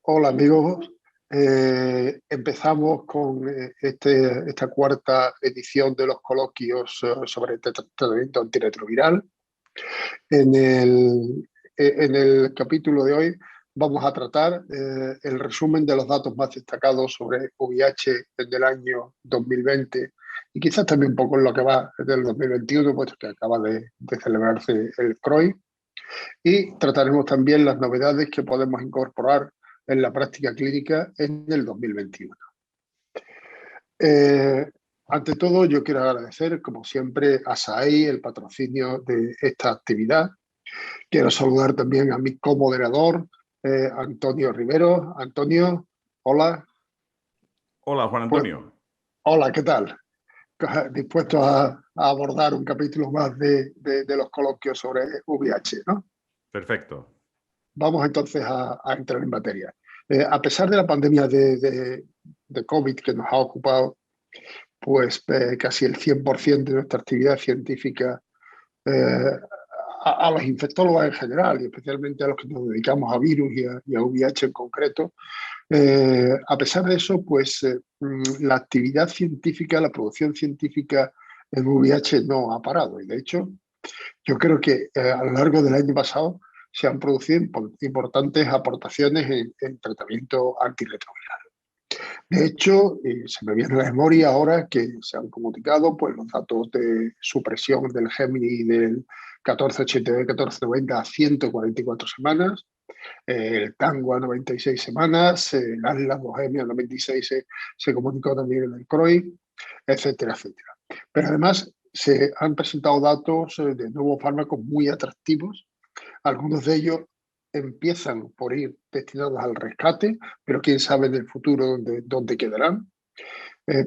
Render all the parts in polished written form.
Hola amigos. Empezamos con esta cuarta edición de los coloquios sobre tratamiento antirretroviral. En el capítulo de hoy vamos a tratar el resumen de los datos más destacados sobre VIH en el año 2020 y quizás también un poco en lo que va del 2021, puesto que acaba de celebrarse el CROI. Y trataremos también las novedades que podemos incorporar en la práctica clínica en el 2021. Ante todo, yo quiero agradecer, como siempre, a SAEI el patrocinio de esta actividad. Quiero saludar también a mi comoderador, Antonio Rivero. Antonio, hola. Hola, Juan Pues, Antonio. hola, ¿qué tal? Dispuesto a abordar un capítulo más de los coloquios sobre VIH, ¿no? Perfecto. Vamos entonces a entrar en materia. A pesar de la pandemia de COVID que nos ha ocupado, pues casi el 100% de nuestra actividad científica, a los infectólogos en general y especialmente a los que nos dedicamos a virus y a VIH en concreto, a pesar de eso, pues la actividad científica, la producción científica en VIH no ha parado. Y de hecho, yo creo que a lo largo del año pasado se han producido importantes aportaciones en tratamiento antirretroviral. De hecho, se me viene a la memoria ahora que se han comunicado pues, los datos de supresión del Gemini del 1489 1490 a 144 semanas, el Tango a 96 semanas, el Atlas Bohemia a 96 se comunicó también en el CROI, etcétera, etcétera. Pero además se han presentado datos de nuevos fármacos muy atractivos. Algunos de ellos empiezan por ir destinados al rescate, pero quién sabe en el futuro dónde quedarán.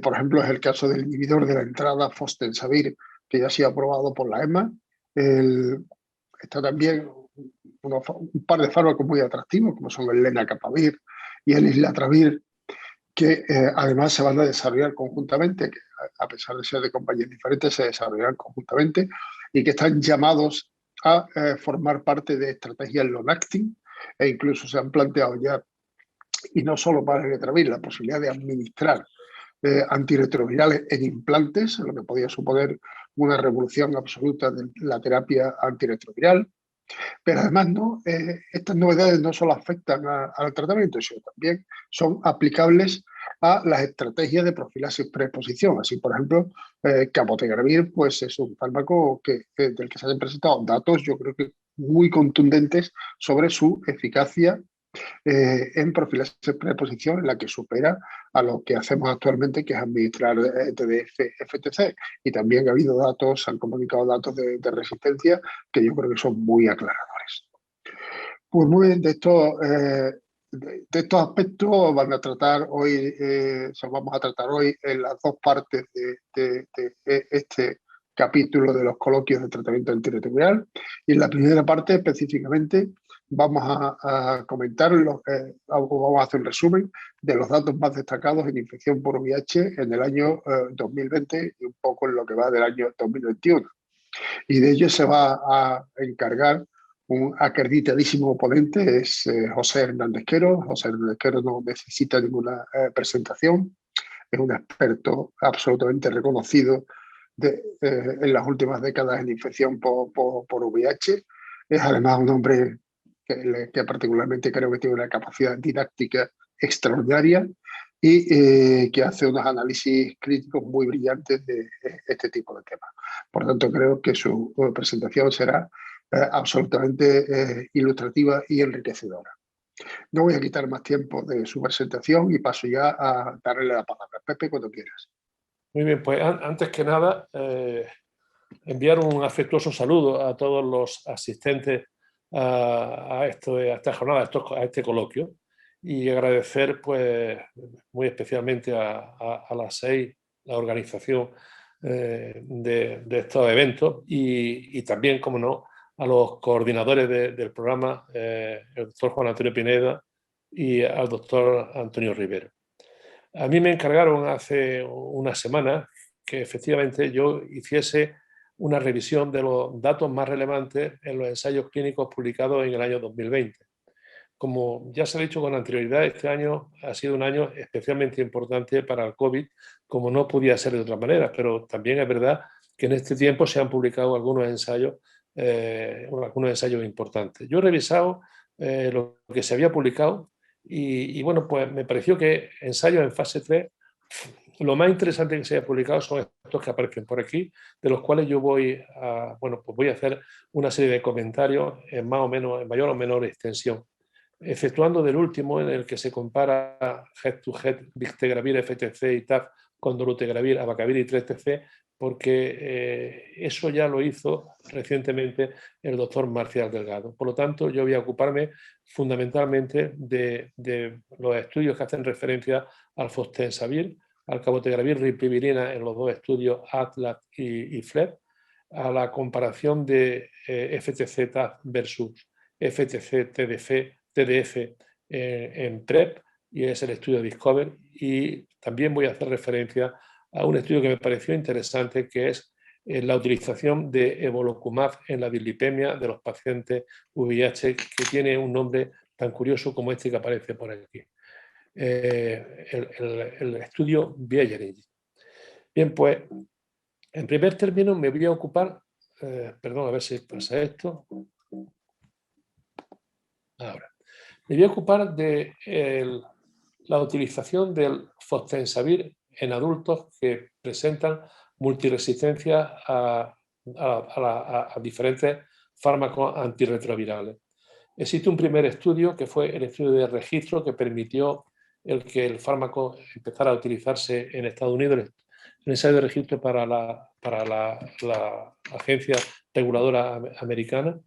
Por ejemplo, es el caso del inhibidor de la entrada fostemsavir, que ya ha sido aprobado por la EMA. Está también un par de fármacos muy atractivos, como son el lenacapavir y el islatravir, que además se van a desarrollar conjuntamente, que a pesar de ser de compañías diferentes, se desarrollarán conjuntamente y que están llamados a formar parte de estrategias long-acting e incluso se han planteado ya, y no solo para el retravir, la posibilidad de administrar antirretrovirales en implantes, lo que podría suponer una revolución absoluta de la terapia antirretroviral. Pero además, ¿no? Estas novedades no solo afectan al tratamiento, sino también son aplicables a las estrategias de profilaxis preexposición. Así, por ejemplo, cabotegravir pues, es un fármaco del que se han presentado datos, yo creo que muy contundentes sobre su eficacia en profilaxis preexposición, en la que supera a lo que hacemos actualmente, que es administrar TDF-FTC. Y también ha habido datos, se han comunicado datos de resistencia que yo creo que son muy aclaradores. Pues muy bien, de estos aspectos van a tratar hoy, vamos a tratar hoy en las dos partes de este capítulo de los coloquios de tratamiento antirretroviral. Y en la primera parte específicamente vamos a comentar, vamos a hacer un resumen de los datos más destacados en infección por VIH en el año 2020 y un poco en lo que va del año 2021. Y de ello se va a encargar un acreditadísimo ponente, es José Hernández Quero. José Hernández Quero no necesita ninguna presentación, es un experto absolutamente reconocido en las últimas décadas en infección por VIH. Es además un hombre que particularmente creo que tiene una capacidad didáctica extraordinaria y que hace unos análisis críticos muy brillantes de este tipo de temas. Por tanto, creo que su presentación será absolutamente ilustrativa y enriquecedora. No voy a quitar más tiempo de su presentación y paso ya a darle la palabra. Pepe, cuando quieras. Muy bien, pues antes que nada, enviar un afectuoso saludo a todos los asistentes a esta jornada, a este coloquio, y agradecer pues, muy especialmente a la SAEI, la organización de estos eventos, y también, como no, a los coordinadores del programa, el doctor Juan Antonio Pineda y al doctor Antonio Rivero. A mí me encargaron hace una semana que efectivamente yo hiciese una revisión de los datos más relevantes en los ensayos clínicos publicados en el año 2020. como ya se ha dicho con anterioridad, este año ha sido un año especialmente importante para el COVID, como no podía ser de otra manera, pero también es verdad que en este tiempo se han publicado algunos ensayos importantes. Yo he revisado lo que se había publicado y bueno, pues me pareció que ensayos en fase 3, lo más interesante que se haya publicado son estos que aparecen por aquí, de los cuales yo voy a hacer una serie de comentarios en mayor o menor extensión, efectuando del último, en el que se compara head-to-head Bictegravir, FTC y TAF con Dolutegravir, Abacavir y 3TC, porque eso ya lo hizo recientemente el doctor Marcial Delgado. Por lo tanto, yo voy a ocuparme fundamentalmente de los estudios que hacen referencia al Fostensavir, al Cabotegravir, Ripivirina en los dos estudios ATLAS y FLEP, a la comparación de FTC-TAF versus FTC-TDF en PrEP, y es el estudio Discover, y también voy a hacer referencia a un estudio que me pareció interesante, que es la utilización de evolocumab en la dislipemia de los pacientes VIH, que tiene un nombre tan curioso como este que aparece por aquí. El estudio Viegering. Bien, pues en primer término me voy a ocupar, perdón, a ver si pasa esto. Ahora, me voy a ocupar de la utilización del Fostensavir en adultos que presentan multiresistencia a diferentes fármacos antirretrovirales. Existe un primer estudio, que fue el estudio de registro, que permitió que el fármaco empezara a utilizarse en Estados Unidos, el ensayo de registro para la agencia reguladora americana,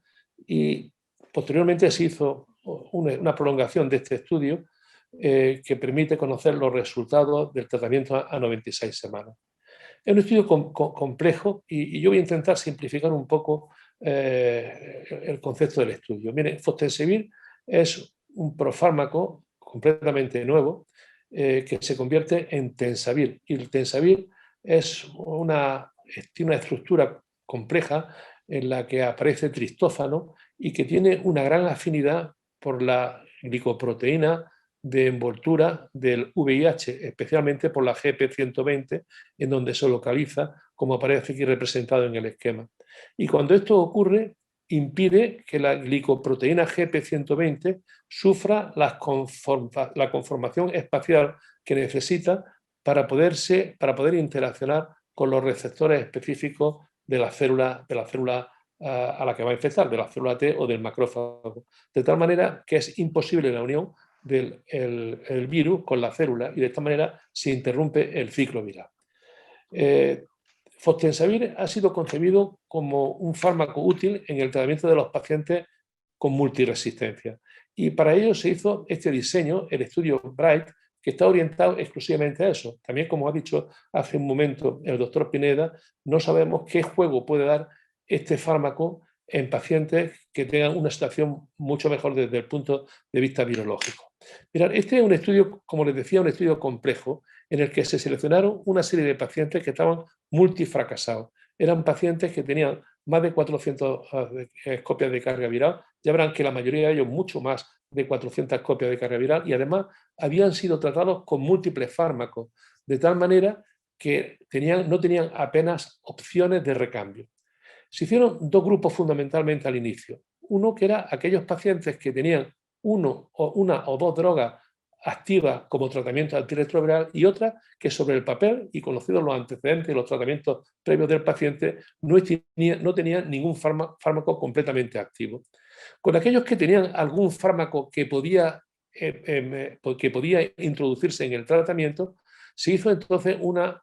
y posteriormente se hizo una prolongación de este estudio que permite conocer los resultados del tratamiento a 96 semanas. Es un estudio complejo y yo voy a intentar simplificar un poco el concepto del estudio. Mire, Fostensavir es un profármaco completamente nuevo que se convierte en Tensavir, y el Tensavir tiene una estructura compleja en la que aparece tristófano y que tiene una gran afinidad por la glicoproteína de envoltura del VIH, especialmente por la GP120, en donde se localiza, como aparece aquí representado en el esquema. Y cuando esto ocurre, impide que la glicoproteína GP120 sufra la conformación espacial que necesita para poder interaccionar con los receptores específicos de la célula a la que va a infectar, de la célula T o del macrófago, de tal manera que es imposible la unión del virus con la célula, y de esta manera se interrumpe el ciclo viral. Fostensavir ha sido concebido como un fármaco útil en el tratamiento de los pacientes con multiresistencia, y para ello se hizo este diseño, el estudio BRIGHT, que está orientado exclusivamente a eso. También, como ha dicho hace un momento el doctor Pineda, no sabemos qué juego puede dar este fármaco en pacientes que tengan una situación mucho mejor desde el punto de vista virológico. Mirad, este es un estudio, como les decía, un estudio complejo en el que se seleccionaron una serie de pacientes que estaban multifracasados. Eran pacientes que tenían más de 400 copias de carga viral. Ya verán que la mayoría de ellos mucho más de 400 copias de carga viral, y además habían sido tratados con múltiples fármacos, de tal manera que no tenían apenas opciones de recambio. Se hicieron dos grupos fundamentalmente al inicio. Uno que era aquellos pacientes que tenían una o dos drogas activas como tratamiento antirretroviral, y otra que sobre el papel, y conocidos los antecedentes y los tratamientos previos del paciente, no tenían ningún fármaco completamente activo. Con aquellos que tenían algún fármaco que podía introducirse en el tratamiento, se hizo entonces una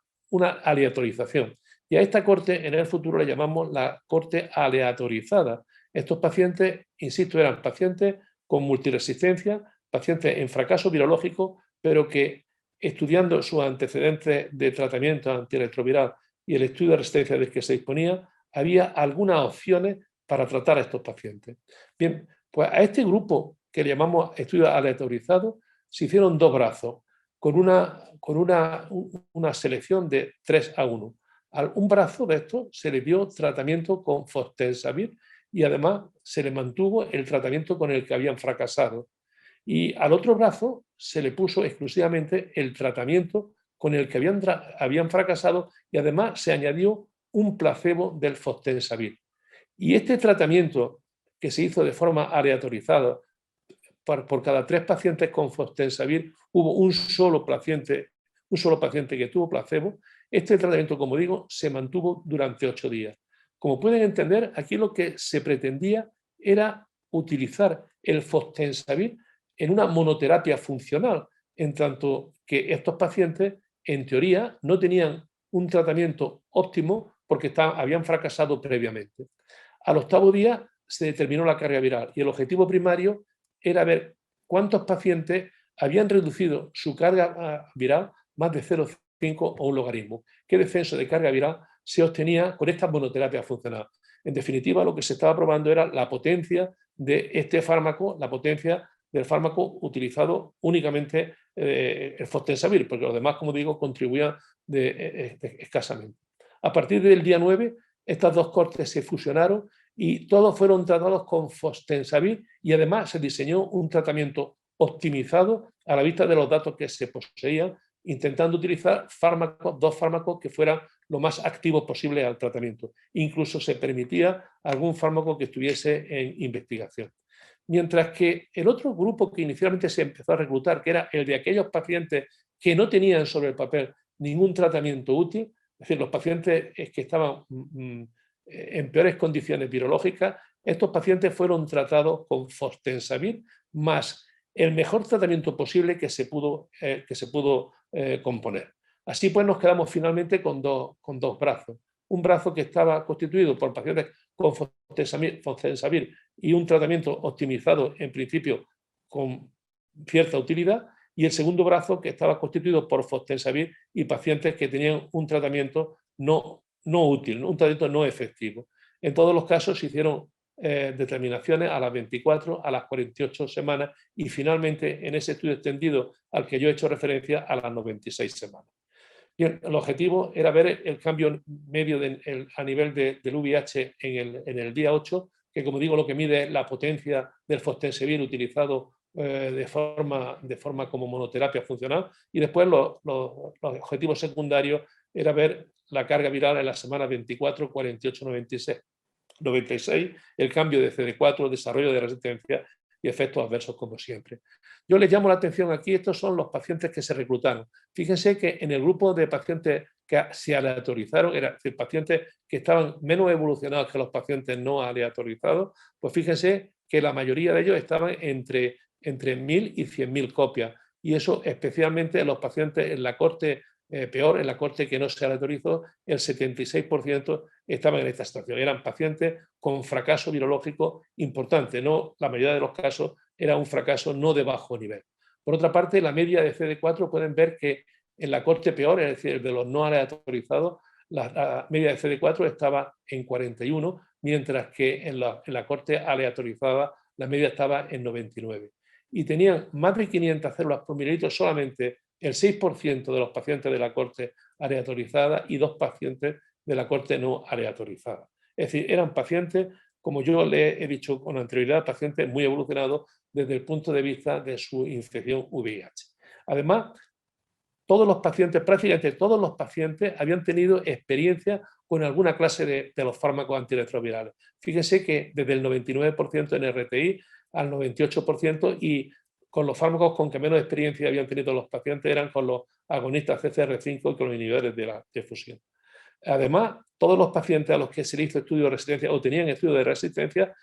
aleatorización. Y a esta corte en el futuro le llamamos la corte aleatorizada. Estos pacientes, insisto, eran pacientes con multiresistencia, pacientes en fracaso virológico, pero que, estudiando sus antecedentes de tratamiento antirretroviral y el estudio de resistencia del que se disponía, había algunas opciones para tratar a estos pacientes. Bien, pues a este grupo, que le llamamos estudio aleatorizado, se hicieron dos brazos, con una selección de 3-1. A un brazo de estos se le dio tratamiento con Fostensavir, y además se le mantuvo el tratamiento con el que habían fracasado. Y al otro brazo se le puso exclusivamente el tratamiento con el que habían fracasado y además se añadió un placebo del fostemsavir. Y este tratamiento que se hizo de forma aleatorizada por cada 3 pacientes con fostemsavir hubo un solo paciente que tuvo placebo. Este tratamiento, como digo, se mantuvo durante 8 días. Como pueden entender, aquí lo que se pretendía era utilizar el fostemsavir en una monoterapia funcional, en tanto que estos pacientes, en teoría, no tenían un tratamiento óptimo porque habían fracasado previamente. Al 8º día se determinó la carga viral y el objetivo primario era ver cuántos pacientes habían reducido su carga viral más de 0,5 o un logaritmo. ¿Qué descenso de carga viral se obtenía con esta monoterapia funcional? En definitiva, lo que se estaba probando era la potencia de este fármaco, la potencia del fármaco utilizado únicamente el fostemsavir, porque los demás, como digo, contribuían escasamente. A partir del día 9, estas 2 cortes se fusionaron y todos fueron tratados con fostemsavir y además se diseñó un tratamiento optimizado a la vista de los datos que se poseían, intentando utilizar 2 fármacos que fueran lo más activos posible al tratamiento. Incluso se permitía algún fármaco que estuviese en investigación. Mientras que el otro grupo que inicialmente se empezó a reclutar, que era el de aquellos pacientes que no tenían sobre el papel ningún tratamiento útil, es decir, los pacientes que estaban en peores condiciones virológicas, estos pacientes fueron tratados con fostemsavir más el mejor tratamiento posible que se pudo componer. Así pues nos quedamos finalmente con dos brazos. Un brazo que estaba constituido por pacientes con fostemsavir y un tratamiento optimizado en principio con cierta utilidad, y el segundo brazo que estaba constituido por fostemsavir y pacientes que tenían un tratamiento no útil, un tratamiento no efectivo. En todos los casos se hicieron determinaciones a las 24, a las 48 semanas y finalmente en ese estudio extendido al que yo he hecho referencia a las 96 semanas. Bien, el objetivo era ver el cambio medio a nivel del VIH en el día 8, que como digo lo que mide es la potencia del fostemsavir utilizado de forma como monoterapia funcional, y después los objetivos secundarios era ver la carga viral en las semanas 24, 48, 96, el cambio de CD4, desarrollo de resistencia y efectos adversos como siempre. Yo les llamo la atención aquí, estos son los pacientes que se reclutaron. Fíjense que en el grupo de pacientes que se aleatorizaron, es decir, pacientes que estaban menos evolucionados que los pacientes no aleatorizados, pues fíjense que la mayoría de ellos estaban entre 1.000 y 100.000 copias. Y eso especialmente en los pacientes en la corte peor, en la corte que no se aleatorizó, el 76% estaban en esta situación. Eran pacientes con fracaso virológico importante, no, la mayoría de los casos era un fracaso no de bajo nivel. Por otra parte, la media de CD4 pueden ver que en la corte peor, es decir, de los no aleatorizados, la media de CD4 estaba en 41, mientras que en la corte aleatorizada la media estaba en 99. Y tenían más de 500 células por mililitro solamente el 6% de los pacientes de la corte aleatorizada y 2 pacientes de la corte no aleatorizada. Es decir, eran pacientes, como yo le he dicho con anterioridad, pacientes muy evolucionados desde el punto de vista de su infección VIH. Además, prácticamente todos los pacientes habían tenido experiencia con alguna clase de los fármacos antirretrovirales. Fíjense que desde el 99% en RTI al 98%, y con los fármacos con que menos experiencia habían tenido los pacientes eran con los agonistas CCR5 y con los inhibidores de la difusión. Además, todos los pacientes a los que se le hizo estudio de resistencia o tenían estudio de resistencia,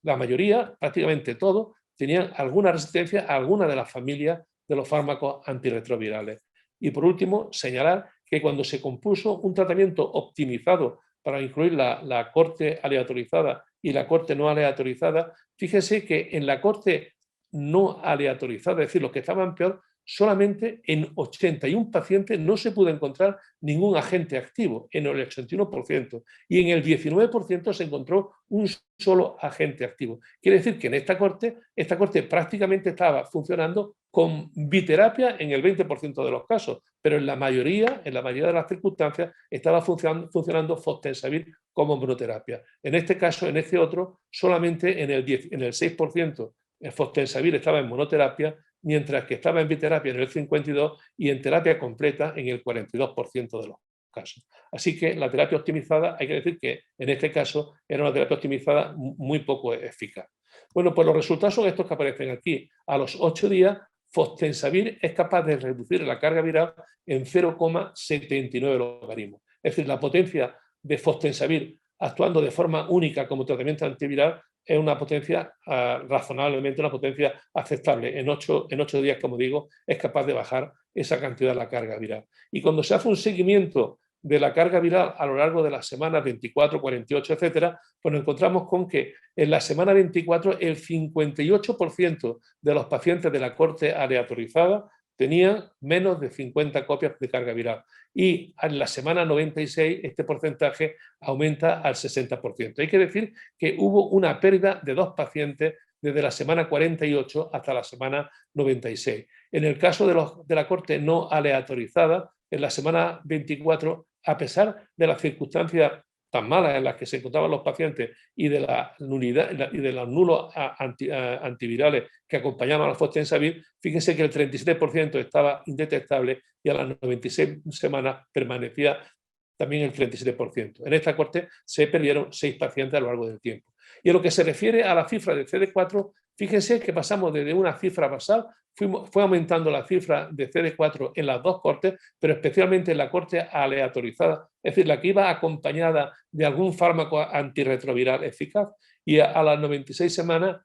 la mayoría, prácticamente todos, tenían alguna resistencia a alguna de las familias de los fármacos antirretrovirales. Y por último, señalar que cuando se compuso un tratamiento optimizado para incluir la corte aleatorizada y la corte no aleatorizada, fíjense que en la corte no aleatorizada, es decir, los que estaban peor, solamente en 81 pacientes no se pudo encontrar ningún agente activo, en el 81%, y en el 19% se encontró un solo agente activo. Quiere decir que en esta corte prácticamente estaba funcionando con biterapia en el 20% de los casos, pero en la mayoría de las circunstancias estaba funcionando fostemsavir como monoterapia. En este caso, en este otro, solamente en el 6% el fostemsavir estaba en monoterapia, mientras que estaba en biterapia en el 52% y en terapia completa en el 42% de los casos. Así que la terapia optimizada, hay que decir que en este caso era una terapia optimizada muy poco eficaz. Bueno, pues los resultados son estos que aparecen aquí. A los 8 días, fostemsavir es capaz de reducir la carga viral en 0,79 logaritmos. Es decir, la potencia de fostemsavir actuando de forma única como tratamiento antiviral es una potencia razonablemente, una potencia aceptable. En 8 días, como digo, es capaz de bajar esa cantidad de la carga viral. Y cuando se hace un seguimiento de la carga viral a lo largo de las semanas 24, 48, etcétera, pues nos encontramos con que en la semana 24 el 58% de los pacientes de la corte aleatorizada tenían menos de 50 copias de carga viral. Y en la semana 96 este porcentaje aumenta al 60%. Hay que decir que hubo una pérdida de 2 pacientes desde la semana 48 hasta la semana 96. En el caso de la corte no aleatorizada, en la semana 24, a pesar de las circunstancias tan malas en las que se encontraban los pacientes y de la nulidad y de los nulos antivirales que acompañaban al fostemsavir, fíjense que el 37% estaba indetectable y a las 96 semanas permanecía también el 37%. En esta corte se perdieron 6 pacientes a lo largo del tiempo. Y en lo que se refiere a la cifra de CD4, fíjense que pasamos desde una cifra basal, fue aumentando la cifra de CD4 en las 2 cortes, pero especialmente en la corte aleatorizada, es decir, la que iba acompañada de algún fármaco antirretroviral eficaz, y a las 96 semanas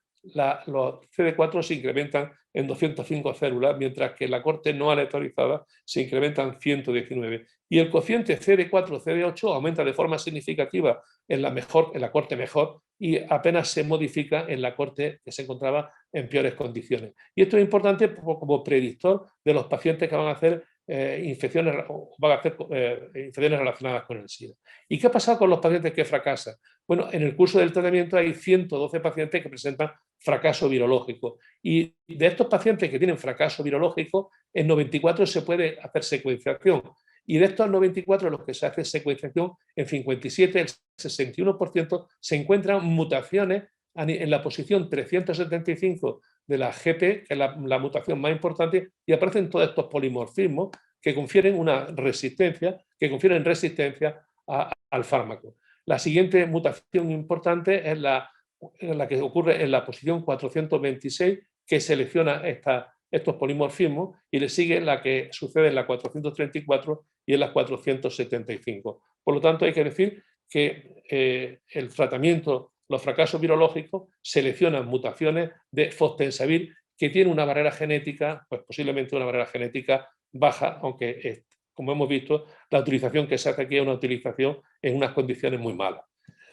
los CD4 se incrementan en 205 células, mientras que en la corte no aleatorizada se incrementan 119. Y el cociente CD4-CD8 aumenta de forma significativa en la corte mejor y apenas se modifica en la corte que se encontraba en peores condiciones. Y esto es importante como predictor de los pacientes que van a hacer infecciones relacionadas con el SIDA. ¿Y qué ha pasado con los pacientes que fracasan? Bueno, en el curso del tratamiento hay 112 pacientes que presentan fracaso virológico. Y de estos pacientes que tienen fracaso virológico, en 94 se puede hacer secuenciación. Y de estos 94, los que se hace secuenciación, en 57, el 61% se encuentran mutaciones en la posición 375 de la GP, que es la mutación más importante, y aparecen todos estos polimorfismos que confieren resistencia al fármaco. La siguiente mutación importante es la que ocurre en la posición 426, que selecciona estos polimorfismos, y le sigue la que sucede en la 434 y en la 475. Por lo tanto, hay que decir que el tratamiento, los fracasos virológicos, seleccionan mutaciones de fostemsavir que tiene una barrera genética, pues posiblemente una barrera genética baja, aunque como hemos visto, la utilización que se hace aquí es una utilización en unas condiciones muy malas.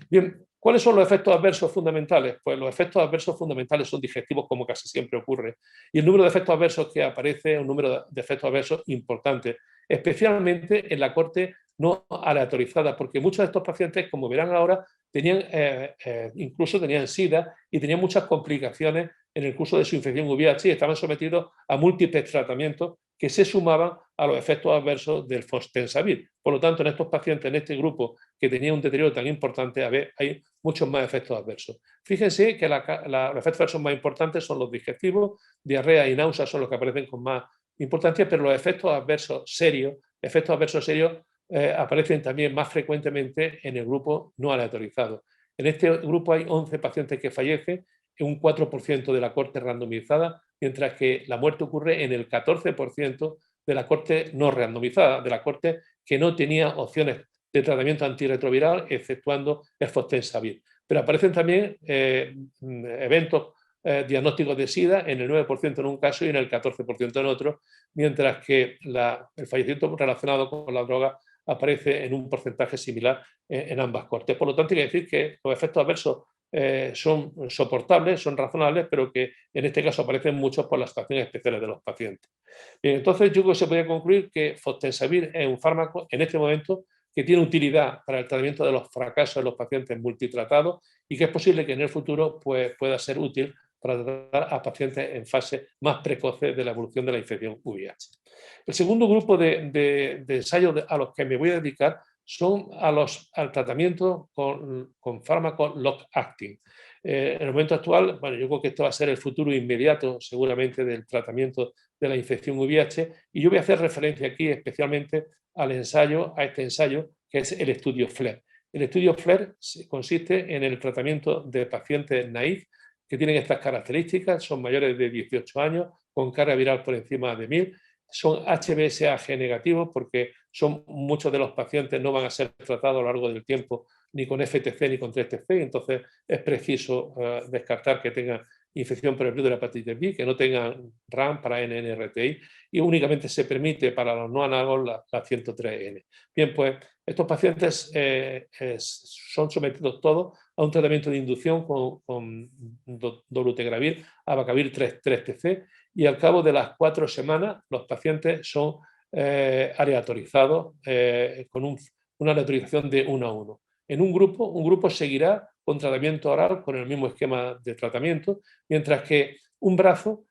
Bien, ¿cuáles son los efectos adversos fundamentales? Pues los efectos adversos fundamentales son digestivos, como casi siempre ocurre, y el número de efectos adversos que aparece es un número de efectos adversos importante, especialmente en la corte no aleatorizada, porque muchos de estos pacientes, como verán ahora, incluso tenían SIDA y tenían muchas complicaciones en el curso de su infección VIH y estaban sometidos a múltiples tratamientos que se sumaban a los efectos adversos del fostemsavir. Por lo tanto, en estos pacientes, en este grupo que tenía un deterioro tan importante, hay muchos más efectos adversos. Fíjense que los efectos adversos más importantes son los digestivos, diarrea y náuseas son los que aparecen con más importancia, pero los efectos adversos serios aparecen también más frecuentemente en el grupo no aleatorizado. En este grupo hay 11 pacientes que fallecen, un 4% de la corte randomizada, mientras que la muerte ocurre en el 14% de la corte no randomizada, de la corte que no tenía opciones de tratamiento antirretroviral, exceptuando el fostemsavir. Pero aparecen también eventos diagnósticos de SIDA en el 9% en un caso y en el 14% en otro, mientras que el fallecimiento relacionado con la droga aparece en un porcentaje similar en ambas cortes. Por lo tanto, hay que decir que los efectos adversos son soportables, son razonables, pero que en este caso aparecen muchos por las situaciones especiales de los pacientes. Bien, entonces yo creo que se podría concluir que fostemsavir es un fármaco en este momento que tiene utilidad para el tratamiento de los fracasos de los pacientes multitratados y que es posible que en el futuro pueda ser útil para tratar a pacientes en fase más precoce de la evolución de la infección VIH. El segundo grupo de ensayos a los que me voy a dedicar son al tratamiento con fármacos long-acting. En el momento actual, bueno, yo creo que esto va a ser el futuro inmediato, seguramente, del tratamiento de la infección VIH, y yo voy a hacer referencia aquí especialmente a este ensayo, que es el estudio FLAIR. El estudio FLAIR consiste en el tratamiento de pacientes naïf que tienen estas características, son mayores de 18 años, con carga viral por encima de 1000, son HBsAg negativos porque muchos de los pacientes no van a ser tratados a lo largo del tiempo ni con FTC ni con 3TC, entonces es preciso descartar que tengan infección por el virus de la hepatitis B, que no tengan RAM para NNRTI, y únicamente se permite para los no análogos la 103N. Bien, pues estos pacientes son sometidos todos a un tratamiento de inducción con dolutegravir, abacavir 3TC, y al cabo de las 4 semanas los pacientes son aleatorizados con una aleatorización de 1 a 1. En un grupo seguirá con tratamiento oral con el mismo esquema de tratamiento, mientras que un brazo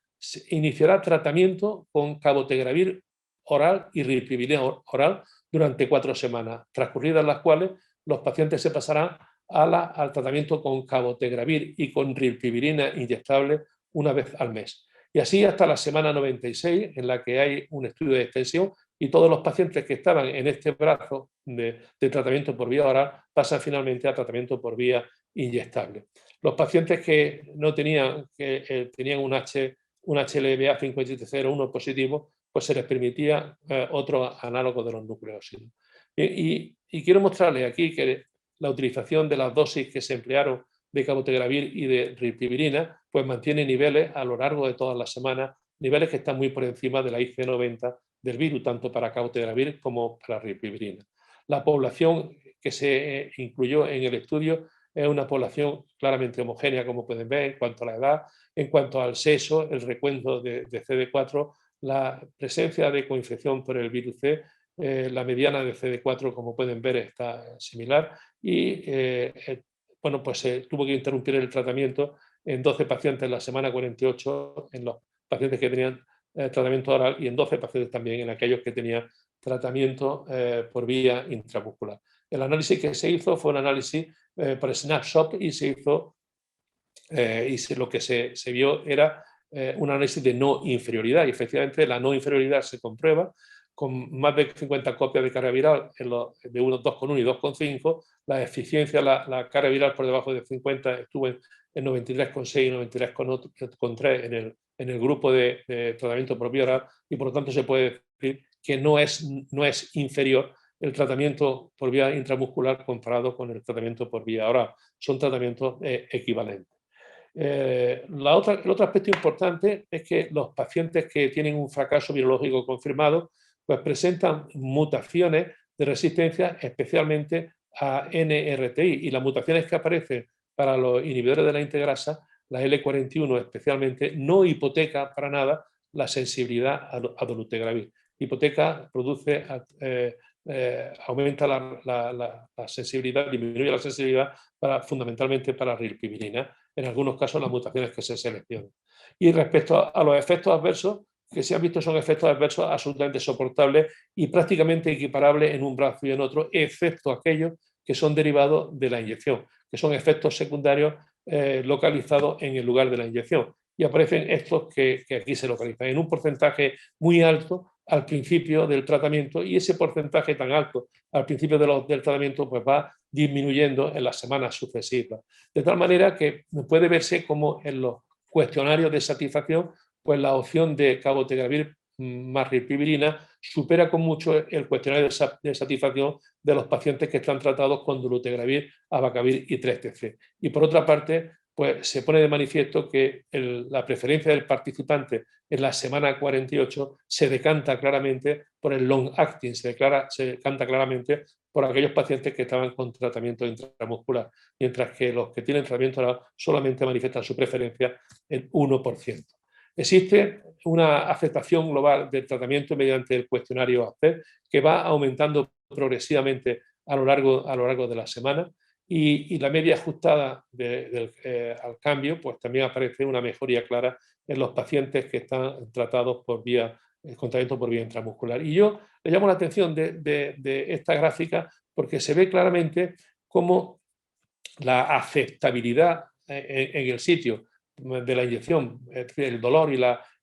iniciará tratamiento con cabotegravir oral y rilpivirina oral durante 4 semanas, transcurridas las cuales los pacientes se pasarán al tratamiento con cabotegravir y con rilpivirina inyectable una vez al mes. Y así hasta la semana 96, en la que hay un estudio de extensión, y todos los pacientes que estaban en este brazo de tratamiento por vía oral pasan finalmente a tratamiento por vía inyectable. Los pacientes que no tenían, tenían un HLA 5701 positivo, pues se les permitía otro análogo de los nucleósidos. Y quiero mostrarles aquí que la utilización de las dosis que se emplearon de cabotegravir y de rilpivirina, pues mantiene niveles a lo largo de todas las semanas, niveles que están muy por encima de la IC90 del virus, tanto para cabotegravir como para rilpivirina. La población que se incluyó en el estudio es una población claramente homogénea, como pueden ver, en cuanto a la edad, en cuanto al sexo, el recuento de CD4, la presencia de coinfección por el virus C, la mediana de CD4, como pueden ver, está similar, y bueno, pues se tuvo que interrumpir el tratamiento en 12 pacientes en la semana 48, en los pacientes que tenían tratamiento oral, y en 12 pacientes también en aquellos que tenían tratamiento por vía intramuscular. El análisis que se hizo fue un análisis por snapshot y se hizo, lo que se vio era un análisis de no inferioridad, y efectivamente la no inferioridad se comprueba con más de 50 copias de carga viral de 2,1 y 2,5, la eficiencia, la carga viral por debajo de 50 estuvo en 93,6 y 93,3 en el grupo de tratamiento por vía oral, y por lo tanto se puede decir que no es inferior el tratamiento por vía intramuscular comparado con el tratamiento por vía oral. Son tratamientos equivalentes. El otro aspecto importante es que los pacientes que tienen un fracaso virológico confirmado pues presentan mutaciones de resistencia, especialmente a NRTI, y las mutaciones que aparecen para los inhibidores de la integrasa, la L41 especialmente, no hipoteca para nada la sensibilidad a dolutegravir. Hipoteca produce, aumenta la sensibilidad, disminuye la sensibilidad fundamentalmente para rilpivirina, en algunos casos las mutaciones que se seleccionan. Y respecto a los efectos adversos, que se han visto son efectos adversos absolutamente soportables y prácticamente equiparables en un brazo y en otro, excepto aquellos que son derivados de la inyección, que son efectos secundarios localizados en el lugar de la inyección. Y aparecen estos que aquí se localizan en un porcentaje muy alto al principio del tratamiento, y ese porcentaje tan alto al principio del tratamiento pues va disminuyendo en las semanas sucesivas. De tal manera que puede verse como en los cuestionarios de satisfacción pues la opción de cabotegravir más rilpivirina supera con mucho el cuestionario de satisfacción de los pacientes que están tratados con dolutegravir, abacavir y 3TC. Y por otra parte, pues se pone de manifiesto que la preferencia del participante en la semana 48 se decanta claramente por el long acting, se decanta claramente por aquellos pacientes que estaban con tratamiento intramuscular, mientras que los que tienen tratamiento oral solamente manifiestan su preferencia en 1%. Existe una aceptación global del tratamiento mediante el cuestionario ACEP que va aumentando progresivamente a lo largo de la semana, y la media ajustada al cambio, pues también aparece una mejoría clara en los pacientes que están tratados con tratamiento por vía intramuscular. Y yo le llamo la atención de esta gráfica porque se ve claramente cómo la aceptabilidad en el sitio de la inyección, es decir, el dolor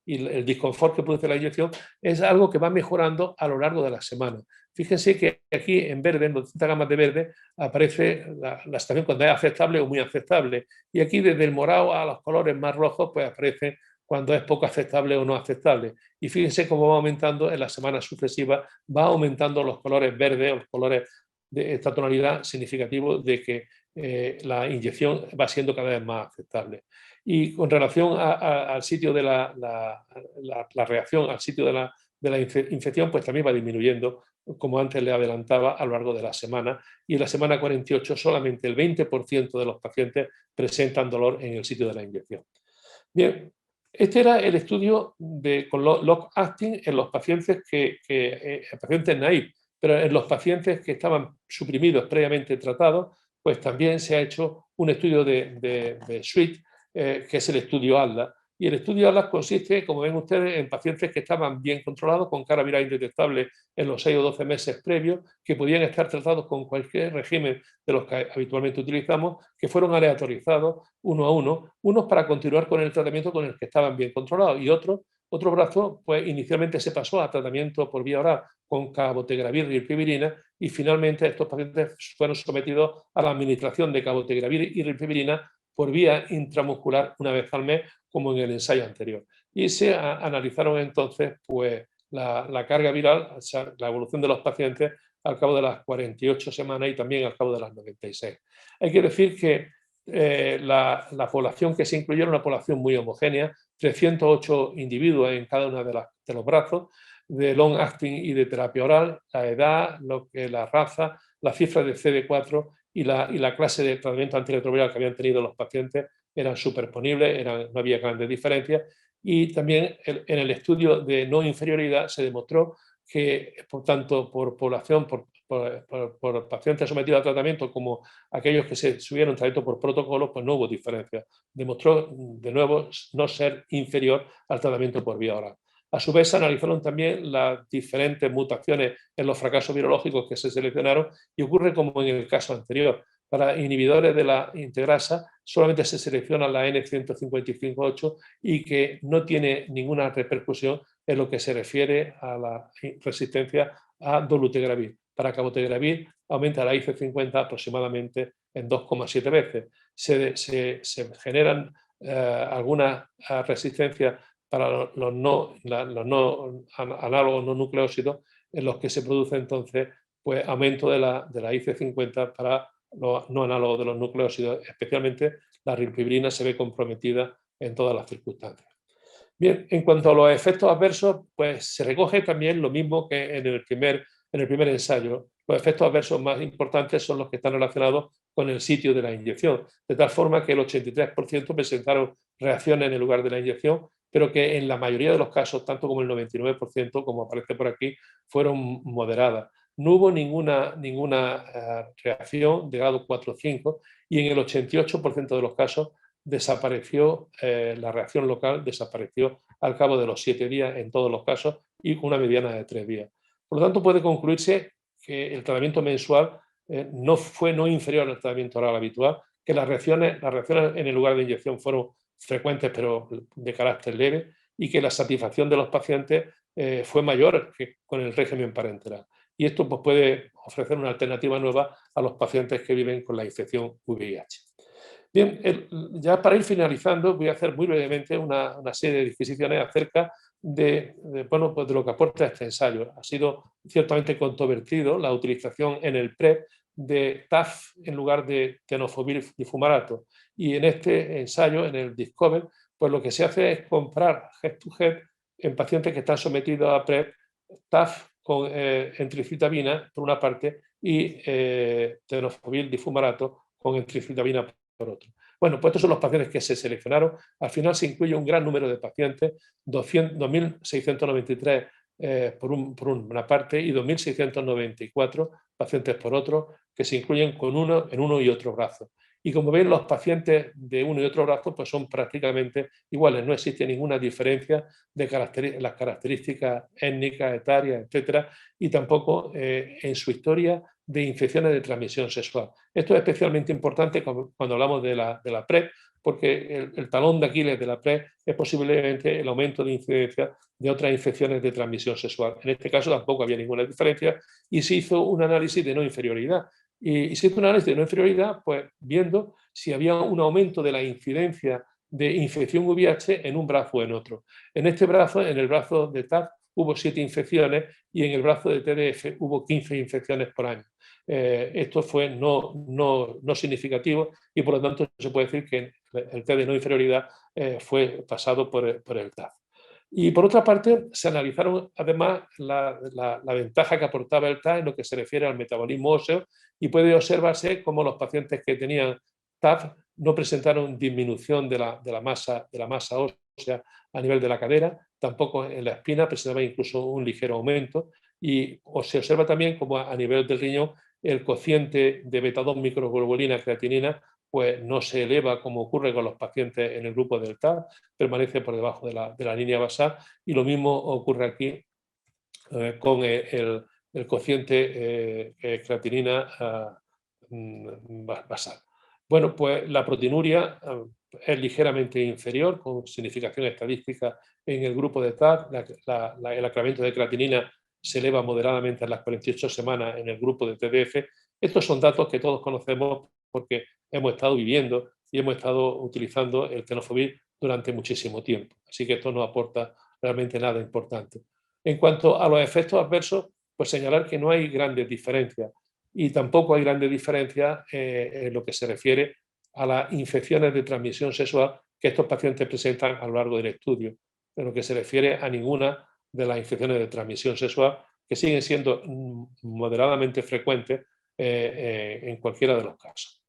y el disconfort que produce la inyección, es algo que va mejorando a lo largo de la semana. Fíjense que aquí en verde, en las distintas gamas de verde, aparece la situación cuando es aceptable o muy aceptable. Y aquí desde el morado a los colores más rojos, pues aparece cuando es poco aceptable o no aceptable. Y fíjense cómo va aumentando en las semanas sucesivas, va aumentando los colores verdes o los colores de esta tonalidad significativo de que la inyección va siendo cada vez más aceptable. Y con relación al sitio de la reacción, al sitio de la infección, pues también va disminuyendo, como antes le adelantaba, a lo largo de la semana. Y en la semana 48 solamente el 20% de los pacientes presentan dolor en el sitio de la inyección. Bien, este era el estudio con long-acting en los pacientes pacientes naive, pero en los pacientes que estaban suprimidos previamente tratados, pues también se ha hecho un estudio de suite, que es el estudio ATLAS. Y el estudio ATLAS consiste, como ven ustedes, en pacientes que estaban bien controlados, con carga viral indetectable en los 6 o 12 meses previos, que podían estar tratados con cualquier régimen de los que habitualmente utilizamos, que fueron aleatorizados uno a uno, unos para continuar con el tratamiento con el que estaban bien controlados y otro brazo, pues inicialmente se pasó a tratamiento por vía oral con cabotegravir y rilpivirina, y finalmente estos pacientes fueron sometidos a la administración de cabotegravir y rilpivirina por vía intramuscular una vez al mes, como en el ensayo anterior. Y se analizaron entonces pues, la carga viral, o sea, la evolución de los pacientes al cabo de las 48 semanas y también al cabo de las 96. Hay que decir que la población que se incluyó era una población muy homogénea, 308 individuos en cada uno de los brazos, de long acting y de terapia oral, la edad, la raza, la cifra de CD4 y la clase de tratamiento antirretroviral que habían tenido los pacientes eran superponibles, no había grandes diferencias. Y también en el estudio de no inferioridad se demostró que, por tanto, por población, por pacientes sometidos a tratamiento como aquellos que se subieron tratamiento por protocolo, pues no hubo diferencia. Demostró, de nuevo, no ser inferior al tratamiento por vía oral. A su vez, se analizaron también las diferentes mutaciones en los fracasos virológicos que se seleccionaron y ocurre como en el caso anterior. Para inhibidores de la integrasa solamente se selecciona la N155.8 y que no tiene ninguna repercusión en lo que se refiere a la resistencia a dolutegravir. Para cabotegravir aumenta la IC50 aproximadamente en 2,7 veces. Se generan algunas resistencias para los no análogos no nucleósidos, en los que se produce entonces pues, aumento de la IC50 para los no análogos de los nucleósidos, especialmente la rilpivirina se ve comprometida en todas las circunstancias. Bien, en cuanto a los efectos adversos, pues se recoge también lo mismo que en el primer ensayo. Los efectos adversos más importantes son los que están relacionados con el sitio de la inyección, de tal forma que el 83% presentaron reacciones en el lugar de la inyección, pero que en la mayoría de los casos, tanto como el 99%, como aparece por aquí, fueron moderadas. No hubo ninguna reacción de grado 4 o 5 y en el 88% de los casos desapareció la reacción local, desapareció al cabo de los 7 días en todos los casos y con una mediana de 3 días. Por lo tanto, puede concluirse que el tratamiento mensual no fue inferior al tratamiento oral habitual, que las reacciones en el lugar de inyección fueron frecuentes pero de carácter leve y que la satisfacción de los pacientes fue mayor que con el régimen parenteral. Y esto pues, puede ofrecer una alternativa nueva a los pacientes que viven con la infección VIH. Bien, ya para ir finalizando, voy a hacer muy brevemente una serie de disquisiciones acerca de lo que aporta este ensayo. Ha sido ciertamente controvertido la utilización en el PrEP de TAF en lugar de tenofovir difumarato. Y en este ensayo, en el Discover, pues lo que se hace es comprar head-to-head en pacientes que están sometidos a PrEP, TAF con entricitabina por una parte y tenofovir difumarato con entricitabina por otro. Bueno, pues estos son los pacientes que se seleccionaron. Al final se incluye un gran número de pacientes, 2.693 por una parte y 2.694 pacientes por otro, que se incluyen en uno y otro brazo. Y como ven, los pacientes de uno y otro brazo pues son prácticamente iguales. No existe ninguna diferencia de las características étnicas, etarias, etcétera, y tampoco en su historia de infecciones de transmisión sexual. Esto es especialmente importante cuando hablamos de la PrEP, porque el talón de Aquiles de la PrEP es posiblemente el aumento de incidencia de otras infecciones de transmisión sexual. En este caso tampoco había ninguna diferencia y se hizo un análisis de no inferioridad. Y se hizo un análisis de no inferioridad, pues viendo si había un aumento de la incidencia de infección VIH en un brazo o en otro. En este brazo, en el brazo de TAF, hubo 7 infecciones y en el brazo de TDF hubo 15 infecciones por año. Esto fue no significativo y por lo tanto se puede decir que el test de no inferioridad fue pasado por el TAF. Y por otra parte, se analizaron además la ventaja que aportaba el TAF en lo que se refiere al metabolismo óseo y puede observarse cómo los pacientes que tenían TAF no presentaron disminución de la masa ósea a nivel de la cadera, tampoco en la espina presentaba incluso un ligero aumento y se observa también como a nivel del riñón el cociente de beta-2 microglobulina creatinina pues no se eleva como ocurre con los pacientes en el grupo del TAF, permanece por debajo de la línea basal y lo mismo ocurre aquí con el cociente creatinina basal. Bueno, pues la proteinuria es ligeramente inferior, con significación estadística en el grupo de TAF. El acremento de creatinina se eleva moderadamente a las 48 semanas en el grupo de TDF. Estos son datos que todos conocemos porque hemos estado viviendo y hemos estado utilizando el tenofovir durante muchísimo tiempo. Así que esto no aporta realmente nada importante. En cuanto a los efectos adversos, pues señalar que no hay grandes diferencias y tampoco hay grandes diferencias en lo que se refiere a las infecciones de transmisión sexual que estos pacientes presentan a lo largo del estudio, en lo que se refiere a ninguna de las infecciones de transmisión sexual que siguen siendo moderadamente frecuentes en cualquiera de los casos.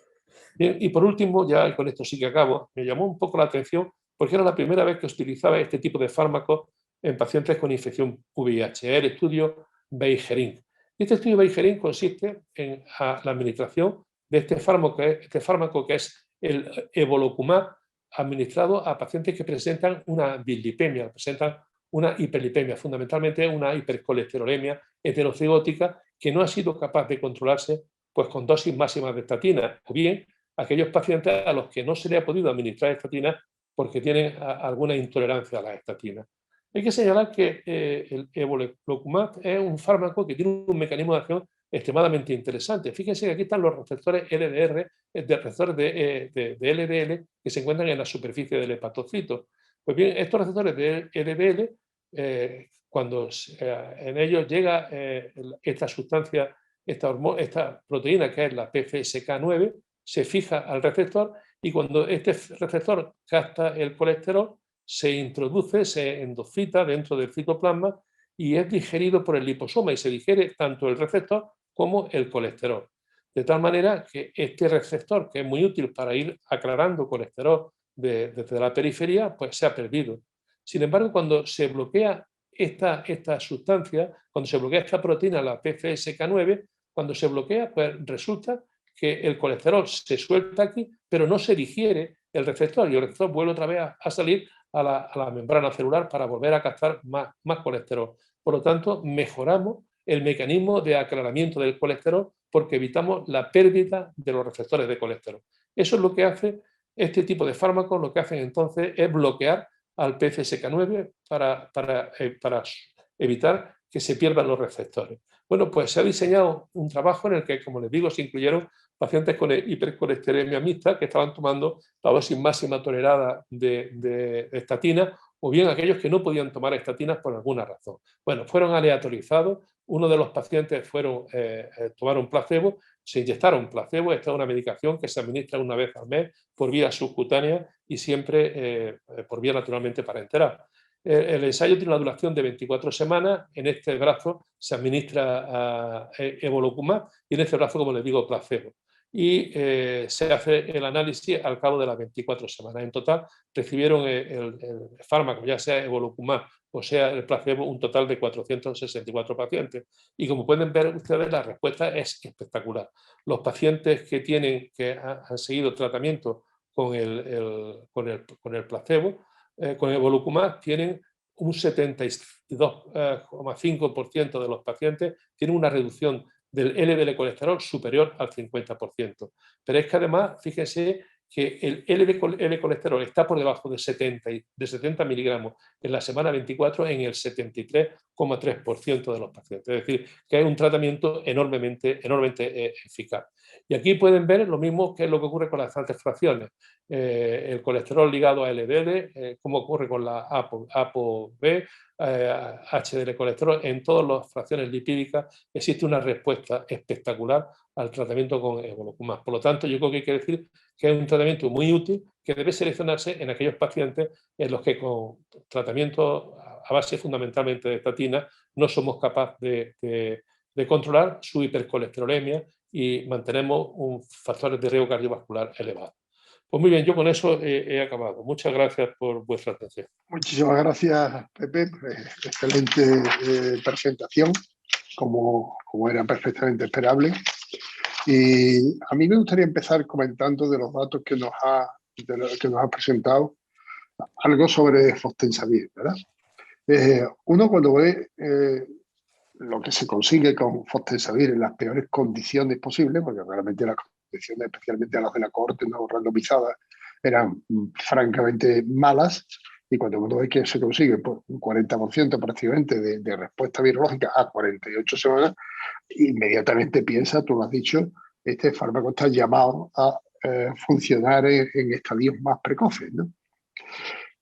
Bien, y por último, ya con esto sí que acabo, me llamó un poco la atención porque era la primera vez que se utilizaba este tipo de fármacos en pacientes con infección VIH, el estudio Beigerin. Este estudio Beigerin consiste en la administración de este fármaco que es el evolocumab, administrado a pacientes que presentan una dislipemia, presentan una hiperlipemia, fundamentalmente una hipercolesterolemia heterocigótica que no ha sido capaz de controlarse pues, con dosis máximas de estatina, o bien aquellos pacientes a los que no se le ha podido administrar estatina porque tienen alguna intolerancia a las estatinas. Hay que señalar que el evolocumab es un fármaco que tiene un mecanismo de acción extremadamente interesante. Fíjense que aquí están los receptores LDR, receptores de LDL que se encuentran en la superficie del hepatocito. Pues bien, estos receptores de LDL, cuando en ellos llega esta sustancia, esta proteína que es la PCSK9, se fija al receptor y cuando este receptor capta el colesterol, se introduce, se endocita dentro del citoplasma y es digerido por el liposoma y se digiere tanto el receptor como el colesterol. De tal manera que este receptor, que es muy útil para ir aclarando colesterol desde la periferia, pues se ha perdido. Sin embargo, cuando se bloquea esta sustancia, cuando se bloquea esta proteína, la PCSK9, cuando se bloquea, pues resulta que el colesterol se suelta aquí, pero no se digiere el receptor y el receptor vuelve otra vez a salir a la membrana celular para volver a captar más colesterol. Por lo tanto, mejoramos el mecanismo de aclaramiento del colesterol porque evitamos la pérdida de los receptores de colesterol. Eso es lo que hace este tipo de fármacos, lo que hacen entonces es bloquear al PCSK9 para evitar que se pierdan los receptores. Bueno, pues se ha diseñado un trabajo en el que, como les digo, se incluyeron pacientes con hipercolesterolemia mixta que estaban tomando la dosis máxima tolerada de estatina o bien aquellos que no podían tomar estatinas por alguna razón. Bueno, fueron aleatorizados. Uno de los pacientes tomaron placebo, se inyectaron placebo. Esta es una medicación que se administra una vez al mes por vía subcutánea y siempre por vía naturalmente parenteral. El ensayo tiene una duración de 24 semanas. En este brazo se administra evolocumab y en este brazo, como les digo, placebo. Y se hace el análisis al cabo de las 24 semanas. En total recibieron el fármaco, ya sea evolocumab o sea el placebo, un total de 464 pacientes. Y como pueden ver ustedes, la respuesta es espectacular. Los pacientes que han seguido tratamiento con el placebo, con el evolocumab, tienen un 72,5% de los pacientes tienen una reducción del LDL colesterol superior al 50%. Pero es que además, fíjense que el L-colesterol está por debajo de 70 miligramos en la semana 24 en el 73,3% de los pacientes. Es decir, que es un tratamiento enormemente eficaz. Y aquí pueden ver lo mismo que es lo que ocurre con las altas fracciones. El colesterol ligado a LDL, como ocurre con la ApoB, HDL colesterol, en todas las fracciones lipídicas existe una respuesta espectacular al tratamiento con evolocumab. Por lo tanto, yo creo que hay que decir que es un tratamiento muy útil que debe seleccionarse en aquellos pacientes en los que con tratamiento a base fundamentalmente de estatina no somos capaces de controlar su hipercolesterolemia y mantenemos factores de riesgo cardiovascular elevados. Pues muy bien, yo con eso he acabado. Muchas gracias por vuestra atención. Muchísimas gracias, Pepe. Excelente presentación, como era perfectamente esperable. Y a mí me gustaría empezar comentando de los datos que nos ha presentado, algo sobre fostemsavir, ¿verdad? Uno cuando ve lo que se consigue con fostemsavir en las peores condiciones posibles, porque realmente las condiciones, especialmente las de la cohorte no randomizada, eran francamente malas, y cuando uno ve que se consigue pues, un 40% prácticamente de respuesta virológica a 48 semanas, inmediatamente piensa, tú lo has dicho, este fármaco está llamado a funcionar en estadios más precoces, ¿no?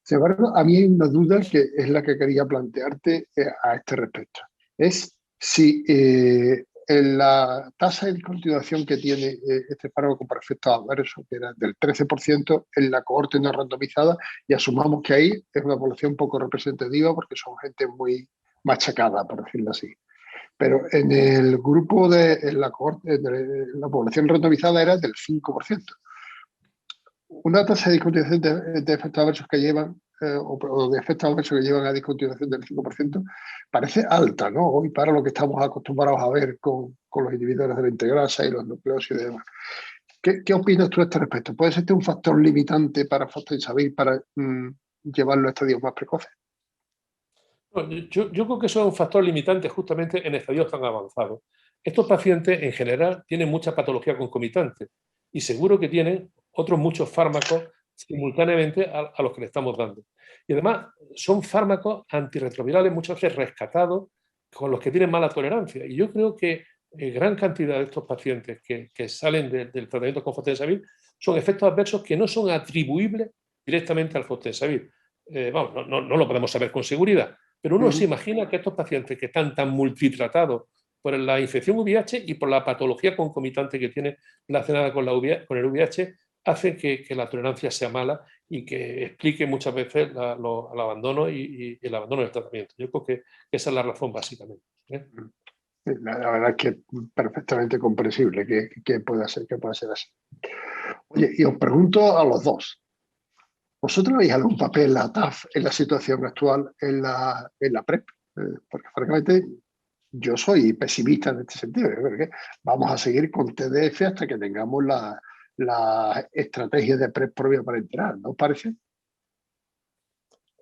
Sin embargo, a mí hay una duda que es la que quería plantearte a este respecto. Es si en la tasa de discontinuación que tiene este fármaco para efectos adversos, que era del 13% en la cohorte no randomizada, y asumamos que ahí es una población poco representativa porque son gente muy machacada, por decirlo así. Pero en el grupo en la población randomizada era del 5%. Una tasa de discontinuación de efectos adversos que llevan, o de efectos adversos que llevan a discontinuación del 5%, parece alta, ¿no? Hoy para lo que estamos acostumbrados a ver con los inhibidores de la integrasa y los nucleósidos y demás. ¿Qué opinas tú a este respecto? ¿Puede ser un factor limitante para fostemsavir para llevarlo a estadios más precoces? Yo creo que eso es un factor limitante justamente en estadios tan avanzados. Estos pacientes en general tienen mucha patología concomitante y seguro que tienen otros muchos fármacos simultáneamente a los que le estamos dando. Y además son fármacos antirretrovirales muchas veces rescatados con los que tienen mala tolerancia. Y yo creo que gran cantidad de estos pacientes que salen del tratamiento con fostemsavir son efectos adversos que no son atribuibles directamente al fostemsavir. Vamos, no lo podemos saber con seguridad, pero uno se imagina que estos pacientes que están tan multitratados por la infección VIH y por la patología concomitante que tiene relacionada con el VIH, hacen que la tolerancia sea mala y que explique muchas veces el abandono y el abandono del tratamiento. Yo creo que esa es la razón básicamente. La verdad es que es perfectamente comprensible que pueda ser así. Oye, y os pregunto a los dos. ¿Vosotros veis algún papel en la TAF en la situación actual en la PrEP? Porque francamente yo soy pesimista en este sentido. Yo creo que vamos a seguir con TDF hasta que tengamos la estrategia de PrEP propia para entrar, ¿no os parece?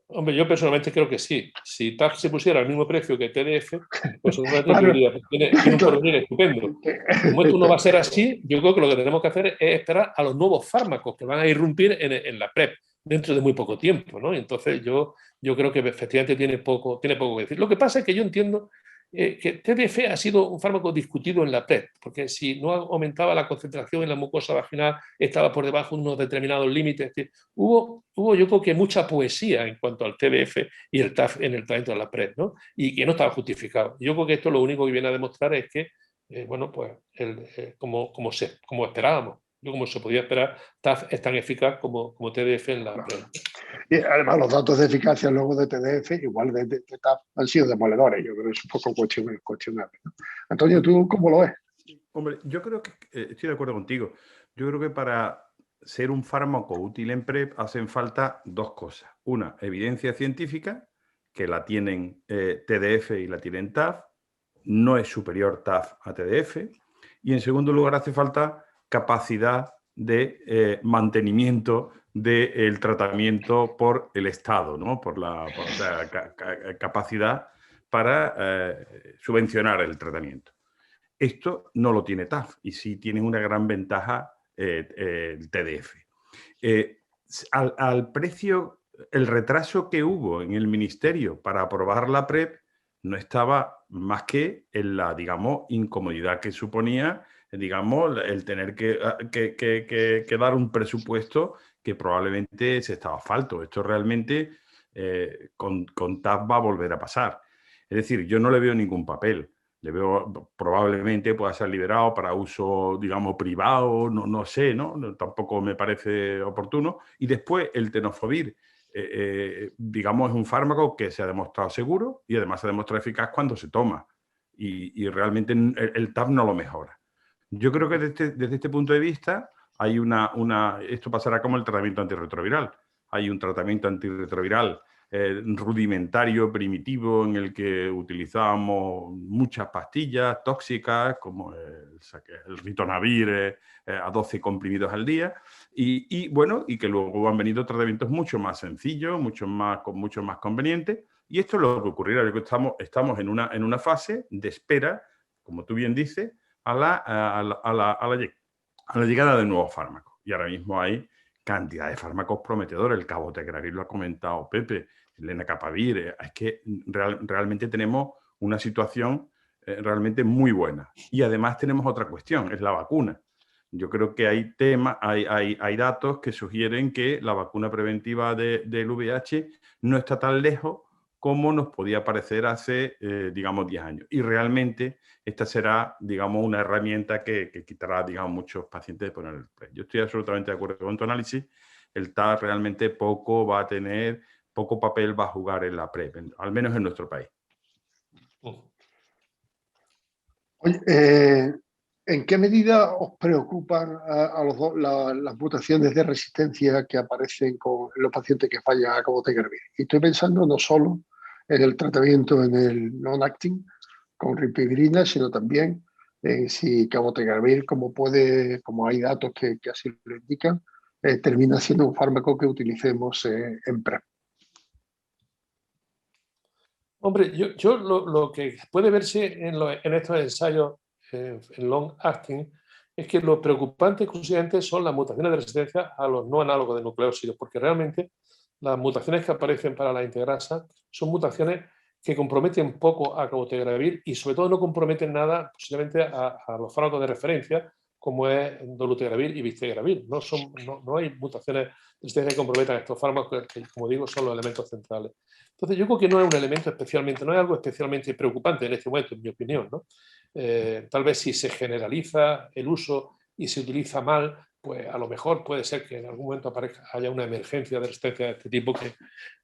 Hombre, yo personalmente creo que sí. Si TAF se pusiera al mismo precio que TDF, pues seguramente Claro. diría, tiene un porvenir estupendo. Como esto no va a ser así, yo creo que lo que tenemos que hacer es esperar a los nuevos fármacos que van a irrumpir en la PrEP dentro de muy poco tiempo, ¿no? Entonces yo creo que efectivamente tiene poco que decir. Lo que pasa es que yo entiendo que TDF ha sido un fármaco discutido en la PrEP, porque si no aumentaba la concentración en la mucosa vaginal, estaba por debajo de unos determinados límites. Hubo yo creo que mucha poesía en cuanto al TDF y el TAF en el tratamiento de la PrEP, ¿no? Y que no estaba justificado. Yo creo que esto lo único que viene a demostrar es que, bueno, pues como esperábamos, como se podía esperar, TAF es tan eficaz como TDF en la PrEP. Y además los datos de eficacia luego de TDF, igual de TAF, han sido demoledores. Yo creo que es un poco cuestionable, ¿no? Antonio, ¿tú cómo lo ves? Hombre, yo creo que estoy de acuerdo contigo. Yo creo que para ser un fármaco útil en PrEP hacen falta dos cosas. Una, evidencia científica, que la tienen TDF y la tienen TAF. No es superior TAF a TDF. Y en segundo lugar hace falta capacidad de mantenimiento del tratamiento por el Estado, ¿no? O sea, capacidad para subvencionar el tratamiento. Esto no lo tiene TAF y sí tiene una gran ventaja el TDF. Al precio, el retraso que hubo en el ministerio para aprobar la PrEP no estaba más que en la, digamos, incomodidad que suponía, digamos, el tener que dar un presupuesto que probablemente se estaba falto. Esto realmente con TAP va a volver a pasar. Es decir, yo no le veo ningún papel. Le veo, probablemente pueda ser liberado para uso, digamos, privado, no sé, ¿no? Tampoco me parece oportuno. Y después el tenofovir, digamos, es un fármaco que se ha demostrado seguro y además se ha demostrado eficaz cuando se toma. Y realmente el TAP no lo mejora. Yo creo que desde este punto de vista hay esto pasará como el tratamiento antirretroviral. Hay un tratamiento antirretroviral rudimentario, primitivo, en el que utilizábamos muchas pastillas tóxicas, como el ritonavir a 12 comprimidos al día, y que luego han venido tratamientos mucho más sencillos, mucho más convenientes, y esto es lo que ocurrirá. Yo creo que estamos en una fase de espera, como tú bien dices, a la llegada de nuevos fármacos. Y ahora mismo hay cantidad de fármacos prometedores. El cabotegravir lo ha comentado Pepe, el lenacapavir. Es que realmente tenemos una situación realmente muy buena. Y además tenemos otra cuestión, es la vacuna. Yo creo que hay datos que sugieren que la vacuna preventiva del VIH no está tan lejos como nos podía parecer hace, digamos, 10 años. Y realmente esta será, digamos, una herramienta que quitará, digamos, muchos pacientes de poner el PrEP. Yo estoy absolutamente de acuerdo con tu análisis. El TAP realmente poco papel va a jugar en la PrEP, al menos en nuestro país. Oye, ¿en qué medida os preocupan a los dos las mutaciones de resistencia que aparecen en los pacientes que fallan a cabotegravir? Y estoy pensando no solo en el tratamiento en el non-acting con rilpivirina, sino también en si cabotegravir, como hay datos que así lo indican, termina siendo un fármaco que utilicemos en PrEP. Hombre, yo lo que puede verse en estos ensayos en long acting es que lo preocupante exclusivamente son las mutaciones de resistencia a los no análogos de nucleósidos, porque realmente las mutaciones que aparecen para la integrasa son mutaciones que comprometen poco a cabotegravir y sobre todo no comprometen nada posiblemente a los fármacos de referencia como es dolutegravir y vistegravir. No hay mutaciones de resistencia que comprometan estos fármacos que, como digo, son los elementos centrales. Entonces, yo creo que no es un elemento no es algo especialmente preocupante en este momento, en mi opinión, ¿no? Tal vez si se generaliza el uso y se utiliza mal, pues a lo mejor puede ser que en algún momento haya una emergencia de resistencia de este tipo. Que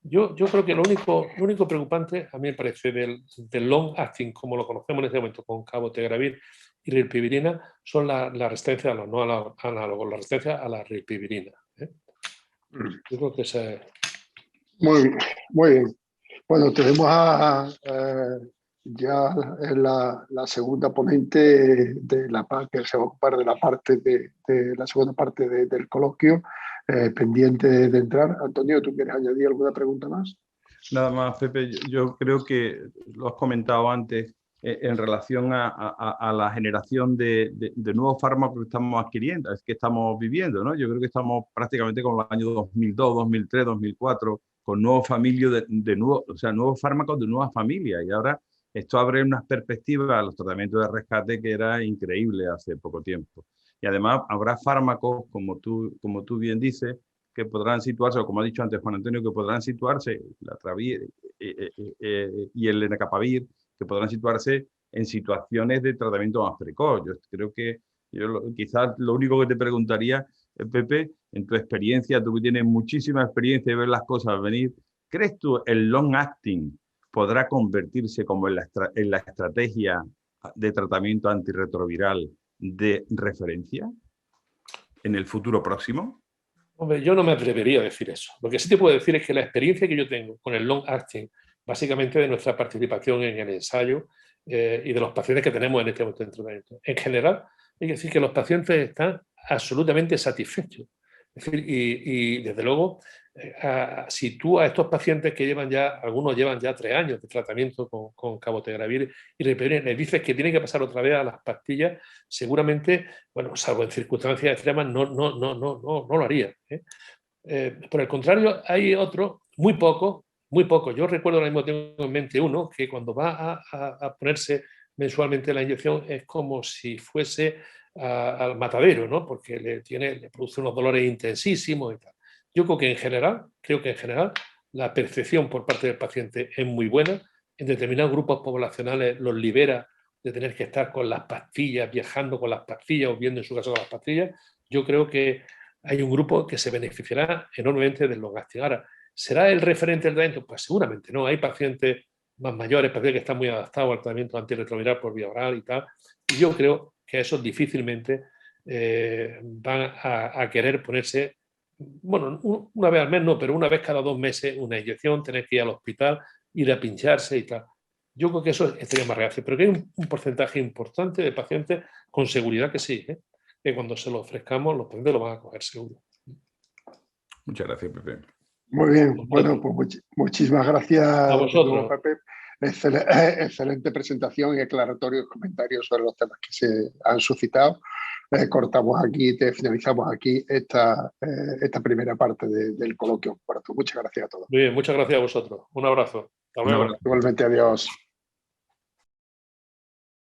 yo creo que lo único preocupante, a mí me parece, del long acting, como lo conocemos en este momento, con cabotegravir y rilpivirina, son la resistencia a los no análogos, la resistencia a la rilpivirina. Yo creo que esa es... Muy bien, muy bien. Bueno, tenemos ya la segunda ponente de la parte que se va a ocupar de la parte de la segunda parte del coloquio, pendiente de entrar. Antonio, ¿tú quieres añadir alguna pregunta más? Nada más, Pepe, yo creo que lo has comentado antes en relación a la generación de nuevos fármacos que estamos adquiriendo, es que estamos viviendo, ¿no? Yo creo que estamos prácticamente con los años 2002, 2003, 2004, con nuevos nuevos fármacos de nuevas familias. Y ahora esto abre unas perspectivas a los tratamientos de rescate que era increíble hace poco tiempo. Y además habrá fármacos, como tú bien dices, que podrán situarse, o como ha dicho antes Juan Antonio, que podrán situarse, la Travir y el lenacapavir, que podrán situarse en situaciones de tratamiento más precoz. Yo creo que quizás lo único que te preguntaría, Pepe, en tu experiencia, tú que tienes muchísima experiencia de ver las cosas venir, ¿crees tú el long acting podrá convertirse como en la estrategia de tratamiento antirretroviral de referencia en el futuro próximo? Hombre, yo no me atrevería a decir eso. Lo que sí te puedo decir es que la experiencia que yo tengo con el long acting, básicamente de nuestra participación en el ensayo y de los pacientes que tenemos en este momento de tratamiento, en general, hay que decir que los pacientes están absolutamente satisfechos. Es decir, y desde luego, si tú a estos pacientes que llevan ya, algunos llevan ya 3 años de tratamiento con cabotegravir y ribavirin, les dices que tienen que pasar otra vez a las pastillas, seguramente, bueno, salvo en circunstancias extremas, no lo haría. Por el contrario, hay otros, muy pocos. Yo recuerdo, ahora mismo tengo en mente uno, que cuando va a ponerse mensualmente la inyección es como si fuese al matadero, ¿no? Porque le produce unos dolores intensísimos y tal. Yo creo que en general la percepción por parte del paciente es muy buena. En determinados grupos poblacionales los libera de tener que estar con las pastillas, viajando con las pastillas o viendo en su caso con las pastillas. Yo creo que hay un grupo que se beneficiará enormemente del long acting. Ahora, ¿será el referente del tratamiento? Pues seguramente no. Hay pacientes más mayores, pacientes que están muy adaptados al tratamiento antirretroviral por vía oral y tal. Y yo creo que esos difícilmente van a querer ponerse, bueno, una vez al mes no, pero una vez cada 2 meses una inyección, tener que ir al hospital, ir a pincharse y tal. Yo creo que eso estaría más reacio, pero que hay un porcentaje importante de pacientes con seguridad que sí, que cuando se lo ofrezcamos los pacientes lo van a coger seguro. Muchas gracias, Pepe. Muy bien, bueno, pues muchísimas gracias a vosotros, de nuevo, Pepe. Excelente presentación y aclaratorios comentarios sobre los temas que se han suscitado. Cortamos aquí, finalizamos aquí esta primera parte del coloquio. Muchas gracias a todos. Muy bien, muchas gracias a vosotros. Un abrazo. Hasta luego. Igualmente, adiós.